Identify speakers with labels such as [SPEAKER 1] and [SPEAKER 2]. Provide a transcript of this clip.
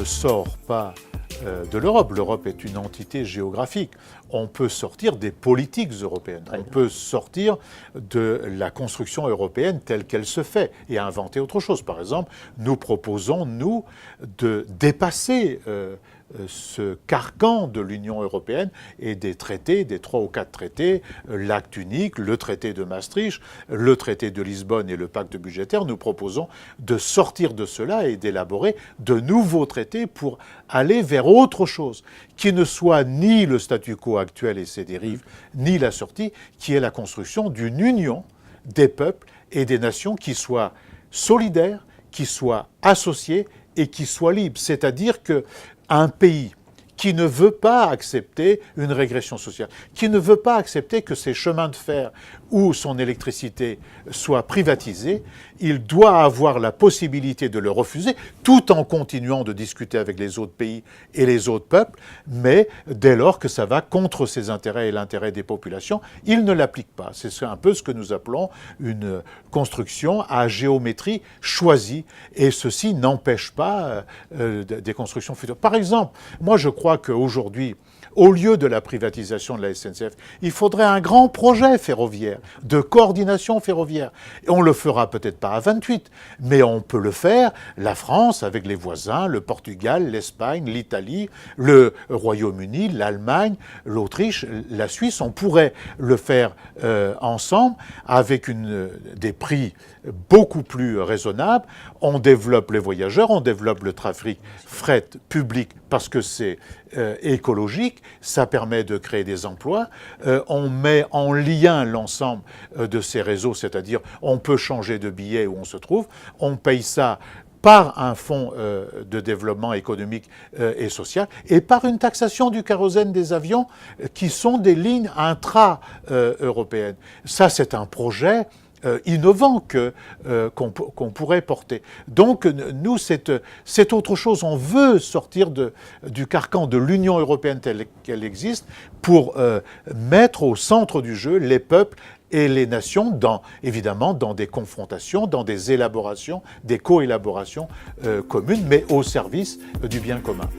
[SPEAKER 1] ne sort pas de l'Europe. L'Europe est une entité géographique. On peut sortir des politiques européennes. On peut sortir de la construction européenne telle qu'elle se fait et inventer autre chose. Par exemple, nous proposons, nous, de dépasser ce carcan de l'Union européenne et des traités, des 3 ou 4 traités, l'acte unique, le traité de Maastricht, le traité de Lisbonne et le pacte budgétaire. Nous proposons de sortir de cela et d'élaborer de nouveaux traités pour aller vers autre chose, qui ne soit ni le statu quo actuel et ses dérives, ni la sortie, qui est la construction d'une union des peuples et des nations qui soit solidaire, qui soit associée et qui soit libre. C'est-à-dire qu'un pays qui ne veut pas accepter une régression sociale, qui ne veut pas accepter que ses chemins de fer ou son électricité soient privatisés, il doit avoir la possibilité de le refuser, tout en continuant de discuter avec les autres pays et les autres peuples, mais dès lors que ça va contre ses intérêts et l'intérêt des populations, il ne l'applique pas. C'est un peu ce que nous appelons une construction à géométrie choisie, et ceci n'empêche pas des constructions futures. Par exemple, moi je crois qu'aujourd'hui, au lieu de la privatisation de la SNCF, il faudrait un grand projet ferroviaire, de coordination ferroviaire. Et on le fera peut-être pas à 28, mais on peut le faire, la France, avec les voisins, le Portugal, l'Espagne, l'Italie, le Royaume-Uni, l'Allemagne, l'Autriche, la Suisse. On pourrait le faire ensemble avec des prix beaucoup plus raisonnables. On développe les voyageurs, on développe le trafic fret public parce que c'est écologique, ça permet de créer des emplois, on met en lien l'ensemble de ces réseaux, c'est-à-dire on peut changer de billet où on se trouve, on paye ça par un fonds de développement économique et social, et par une taxation du kérosène des avions qui sont des lignes intra-européennes. Ça, c'est un projet innovant qu'on pourrait porter. Donc, nous, c'est autre chose. On veut sortir du carcan de l'Union européenne telle qu'elle existe pour mettre au centre du jeu les peuples et les nations, évidemment dans des confrontations, dans des élaborations, des co-élaborations communes, mais au service du bien commun.